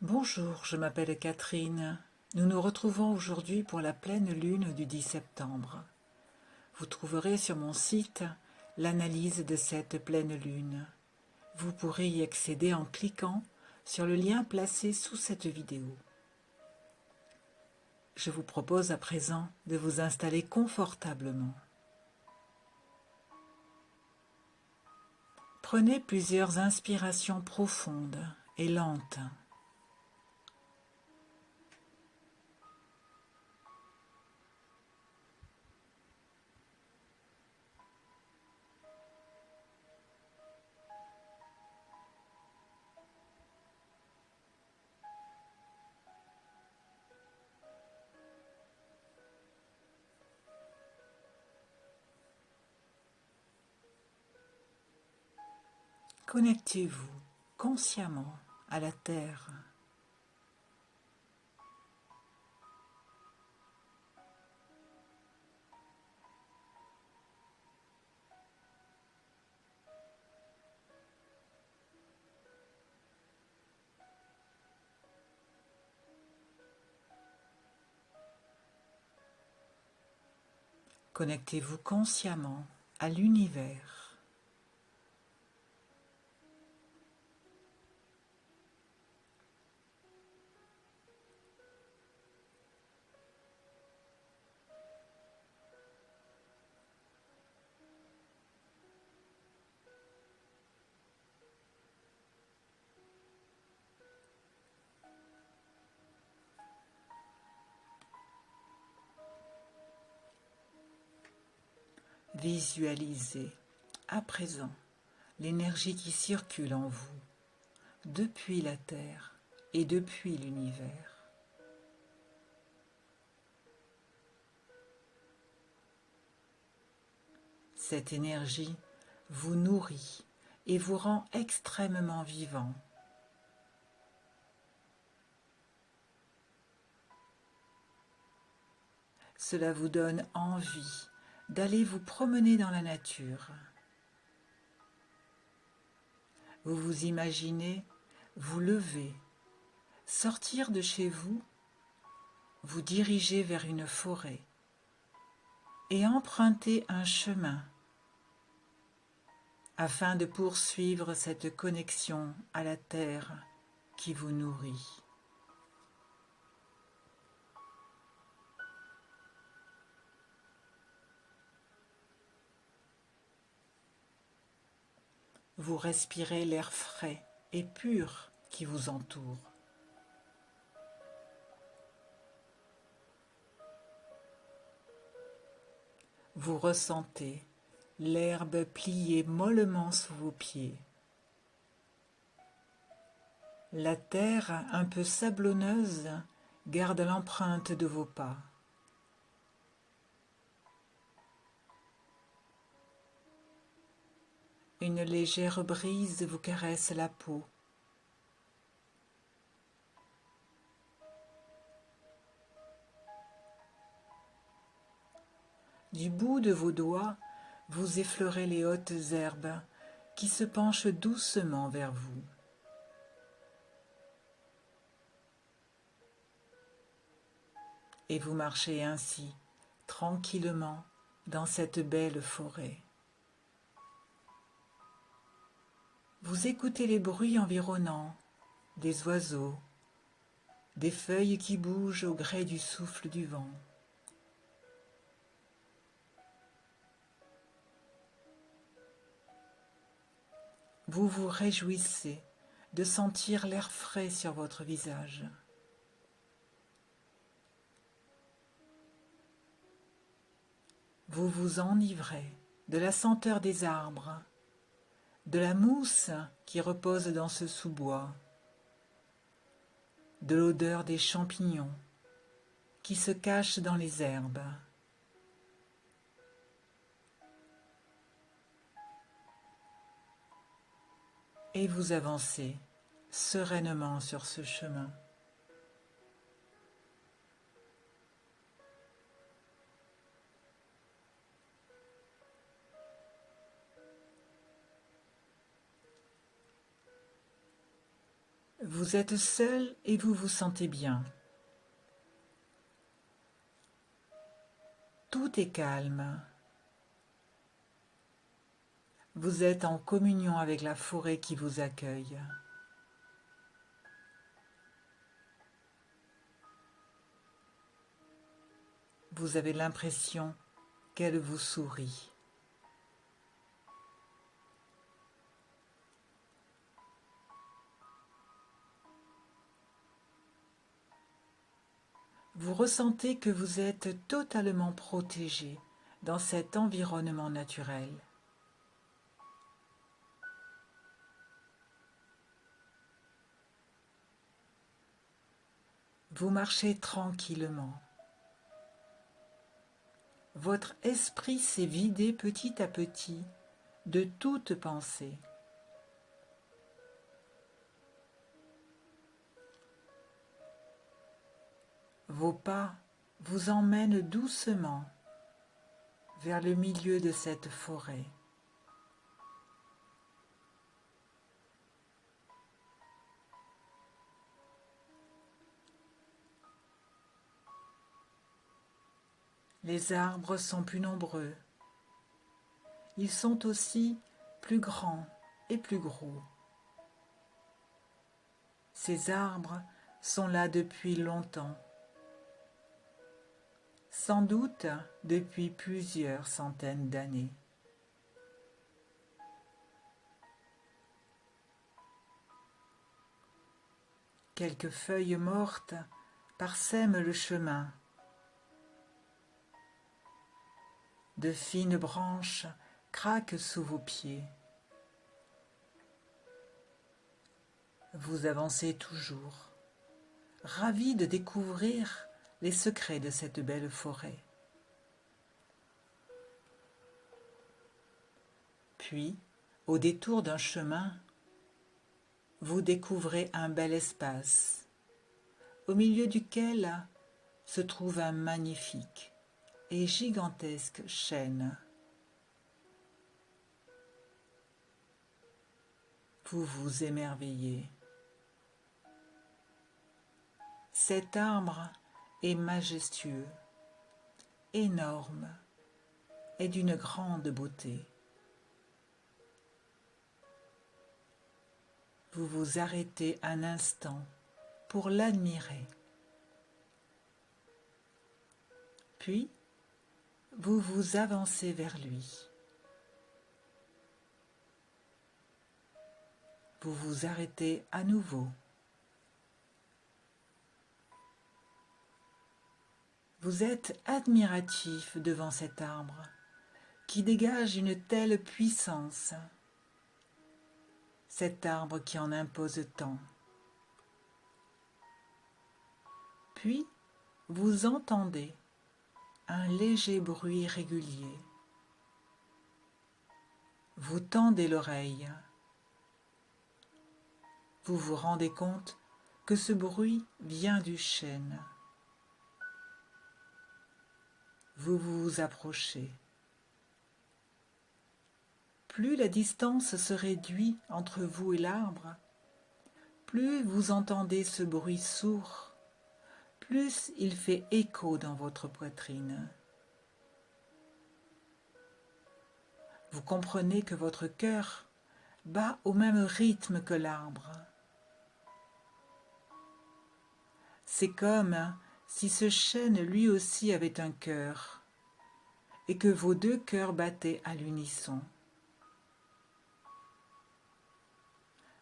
Bonjour, je m'appelle Catherine. Nous nous retrouvons aujourd'hui pour la pleine lune du 10 septembre. Vous trouverez sur mon site l'analyse de cette pleine lune. Vous pourrez y accéder en cliquant sur le lien placé sous cette vidéo. Je vous propose à présent de vous installer confortablement. Prenez plusieurs inspirations profondes et lentes. Connectez-vous consciemment à la Terre. Connectez-vous consciemment à l'univers. Visualisez à présent l'énergie qui circule en vous, depuis la Terre et depuis l'univers. Cette énergie vous nourrit et vous rend extrêmement vivant. Cela vous donne envie d'aller vous promener dans la nature. Vous vous imaginez vous lever, sortir de chez vous, vous diriger vers une forêt et emprunter un chemin afin de poursuivre cette connexion à la terre qui vous nourrit. Vous respirez l'air frais et pur qui vous entoure. Vous ressentez l'herbe pliée mollement sous vos pieds. La terre un peu sablonneuse garde l'empreinte de vos pas. Une légère brise vous caresse la peau. Du bout de vos doigts, vous effleurez les hautes herbes qui se penchent doucement vers vous. Et vous marchez ainsi, tranquillement, dans cette belle forêt. Vous écoutez les bruits environnants, des oiseaux, des feuilles qui bougent au gré du souffle du vent. Vous vous réjouissez de sentir l'air frais sur votre visage. Vous vous enivrez de la senteur des arbres, de la mousse qui repose dans ce sous-bois, de l'odeur des champignons qui se cachent dans les herbes. Et vous avancez sereinement sur ce chemin. Vous êtes seul et vous vous sentez bien. Tout est calme. Vous êtes en communion avec la forêt qui vous accueille. Vous avez l'impression qu'elle vous sourit. Vous ressentez que vous êtes totalement protégé dans cet environnement naturel. Vous marchez tranquillement. Votre esprit s'est vidé petit à petit de toute pensée. Vos pas vous emmènent doucement vers le milieu de cette forêt. Les arbres sont plus nombreux. Ils sont aussi plus grands et plus gros. Ces arbres sont là depuis longtemps, sans doute depuis plusieurs centaines d'années. Quelques feuilles mortes parsèment le chemin. De fines branches craquent sous vos pieds. Vous avancez toujours, ravi de découvrir les secrets de cette belle forêt. Puis, au détour d'un chemin, vous découvrez un bel espace, au milieu duquel se trouve un magnifique et gigantesque chêne. Vous vous émerveillez. Cet arbre est majestueux, énorme et d'une grande beauté. Vous vous arrêtez un instant pour l'admirer. Puis, vous vous avancez vers lui. Vous vous arrêtez à nouveau. Vous êtes admiratif devant cet arbre qui dégage une telle puissance, cet arbre qui en impose tant. Puis, vous entendez un léger bruit régulier. Vous tendez l'oreille. Vous vous rendez compte que ce bruit vient du chêne. Vous vous approchez. Plus la distance se réduit entre vous et l'arbre, plus vous entendez ce bruit sourd, plus il fait écho dans votre poitrine. Vous comprenez que votre cœur bat au même rythme que l'arbre. C'est comme si ce chêne lui aussi avait un cœur et que vos deux cœurs battaient à l'unisson.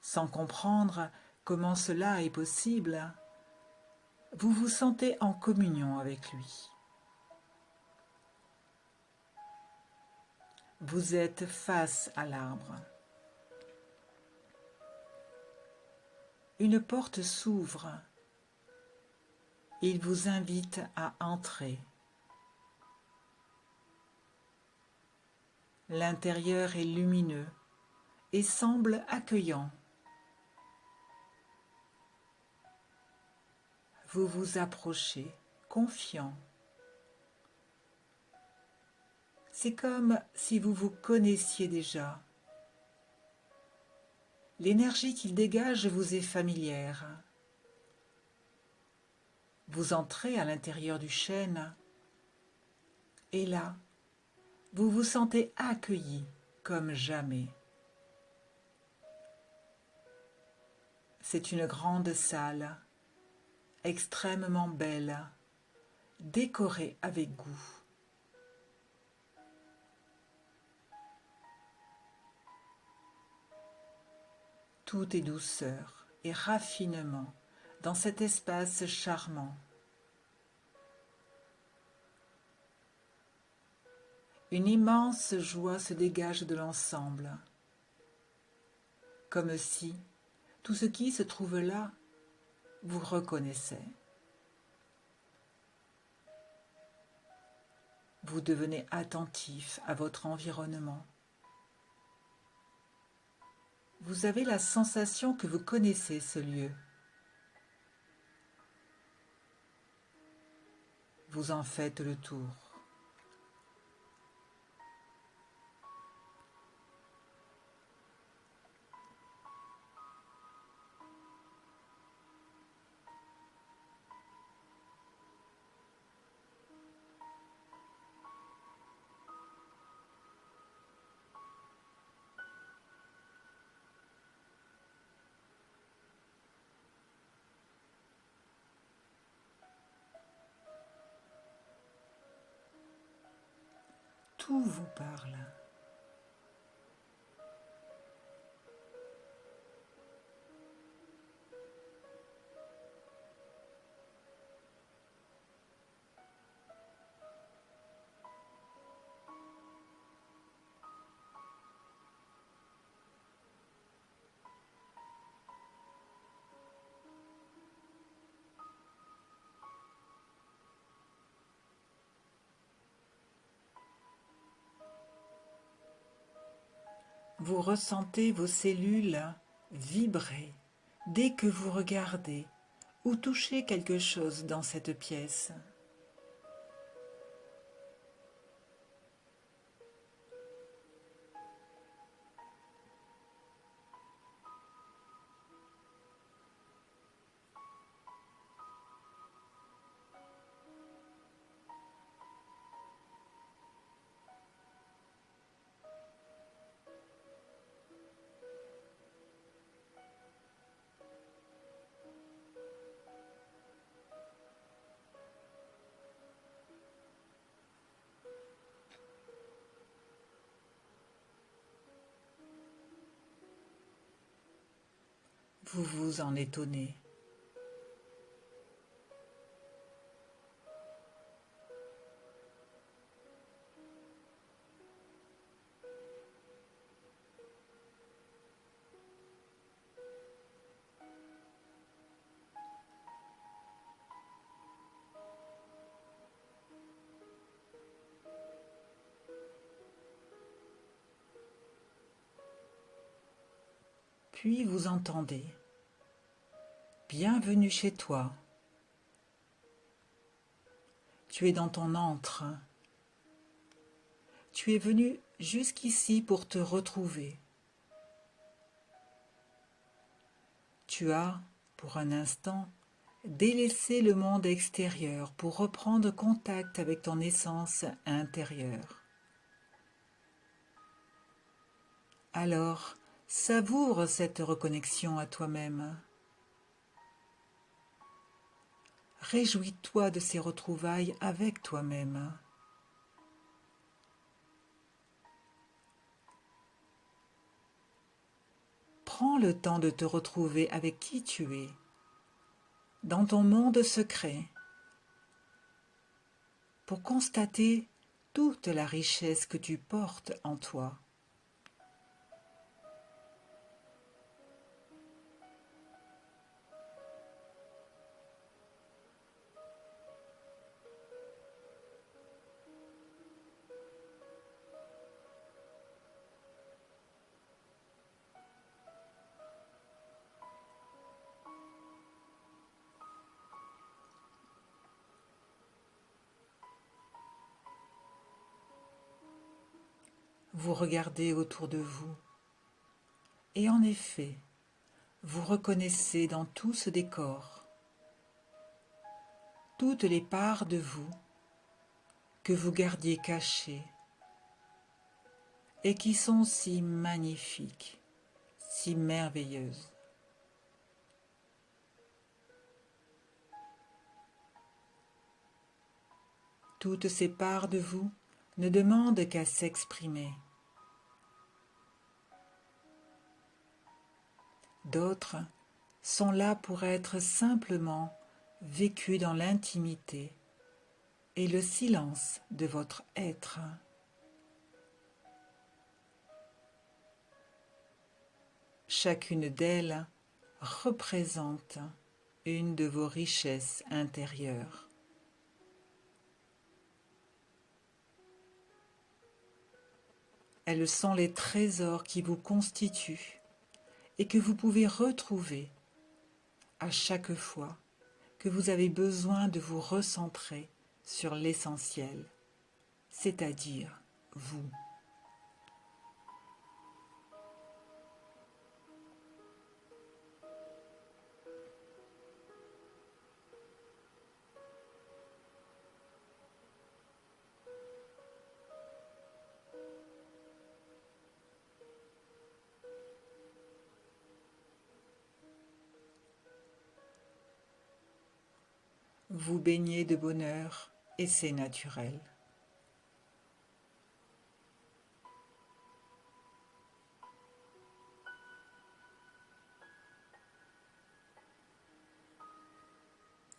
Sans comprendre comment cela est possible, vous vous sentez en communion avec lui. Vous êtes face à l'arbre. Une porte s'ouvre. Il vous invite à entrer. L'intérieur est lumineux et semble accueillant. Vous vous approchez, confiant. C'est comme si vous vous connaissiez déjà. L'énergie qu'il dégage vous est familière. Vous entrez à l'intérieur du chêne et là, vous vous sentez accueilli comme jamais. C'est une grande salle, extrêmement belle, décorée avec goût. Tout est douceur et raffinement dans cet espace charmant. Une immense joie se dégage de l'ensemble, comme si tout ce qui se trouve là vous reconnaissait. Vous devenez attentif à votre environnement. Vous avez la sensation que vous connaissez ce lieu. Vous en faites le tour. Tout vous parle. Vous ressentez vos cellules vibrer dès que vous regardez ou touchez quelque chose dans cette pièce. Vous vous en étonnez. Puis vous entendez « Bienvenue chez toi ». Tu es dans ton antre. Tu es venu jusqu'ici pour te retrouver. Tu as, pour un instant, délaissé le monde extérieur pour reprendre contact avec ton essence intérieure. Alors, savoure cette reconnexion à toi-même. Réjouis-toi de ces retrouvailles avec toi-même. Prends le temps de te retrouver avec qui tu es, dans ton monde secret, pour constater toute la richesse que tu portes en toi. Vous regardez autour de vous, et en effet, vous reconnaissez dans tout ce décor toutes les parts de vous que vous gardiez cachées et qui sont si magnifiques, si merveilleuses. Toutes ces parts de vous ne demandent qu'à s'exprimer. D'autres sont là pour être simplement vécues dans l'intimité et le silence de votre être. Chacune d'elles représente une de vos richesses intérieures. Elles sont les trésors qui vous constituent et que vous pouvez retrouver à chaque fois que vous avez besoin de vous recentrer sur l'essentiel, c'est-à-dire vous. Vous baignez de bonheur et c'est naturel.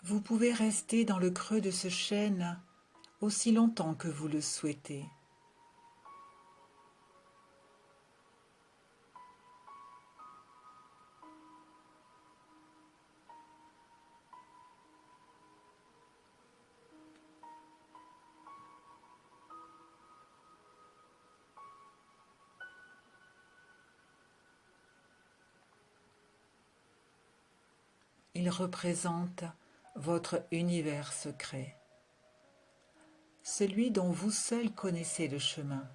Vous pouvez rester dans le creux de ce chêne aussi longtemps que vous le souhaitez. Il représente votre univers secret, celui dont vous seul connaissez le chemin.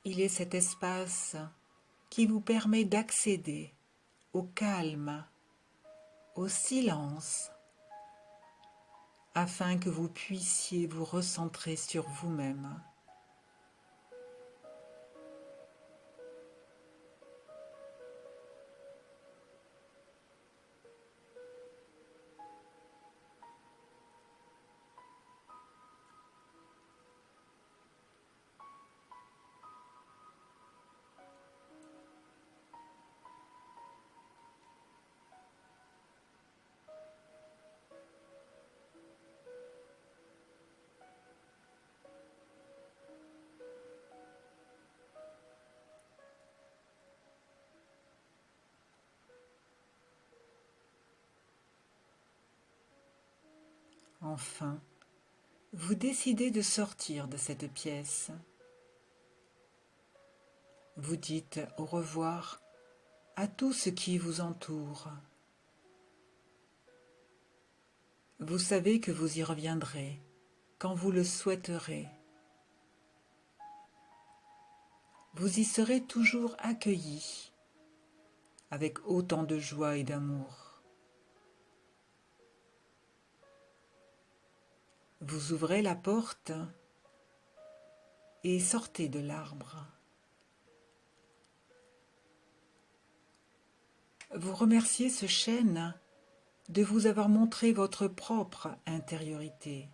Il est cet espace qui vous permet d'accéder au calme, au silence, afin que vous puissiez vous recentrer sur vous-même. Enfin, vous décidez de sortir de cette pièce. Vous dites au revoir à tout ce qui vous entoure. Vous savez que vous y reviendrez quand vous le souhaiterez. Vous y serez toujours accueillis avec autant de joie et d'amour. Vous ouvrez la porte et sortez de l'arbre. Vous remerciez ce chêne de vous avoir montré votre propre intériorité.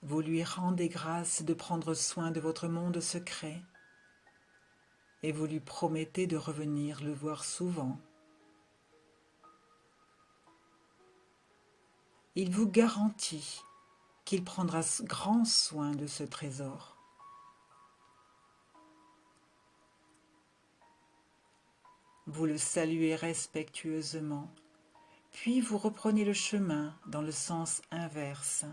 Vous lui rendez grâce de prendre soin de votre monde secret et vous lui promettez de revenir le voir souvent. Il vous garantit qu'il prendra grand soin de ce trésor. Vous le saluez respectueusement, Puis vous reprenez le chemin dans le sens inverse.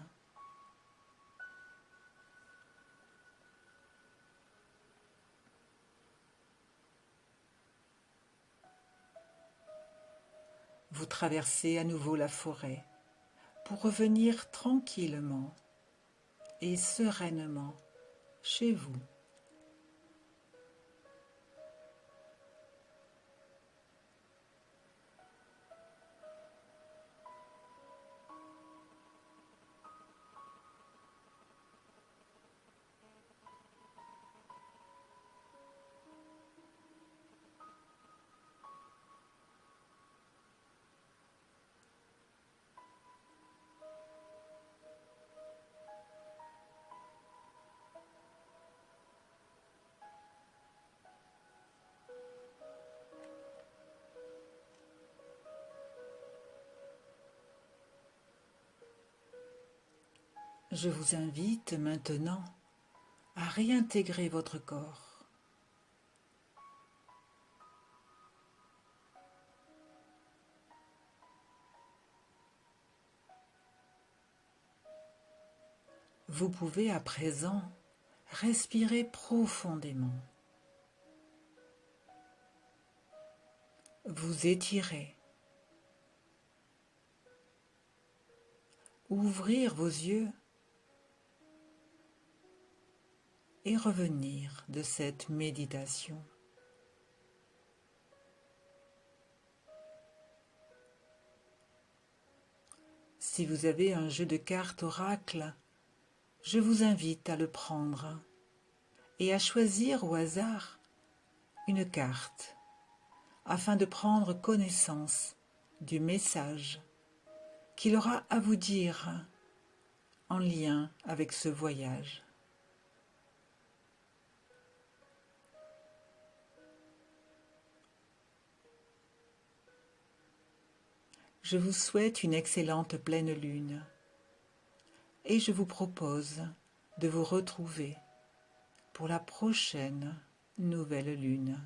Vous traversez à nouveau la forêt pour revenir tranquillement et sereinement chez vous. Je vous invite maintenant à réintégrer votre corps. Vous pouvez à présent respirer profondément. Vous étirer. Ouvrir vos yeux et revenir de cette méditation. Si vous avez un jeu de cartes oracle, je vous invite à le prendre et à choisir au hasard une carte afin de prendre connaissance du message qu'il aura à vous dire en lien avec ce voyage. Je vous souhaite une excellente pleine lune et je vous propose de vous retrouver pour la prochaine nouvelle lune.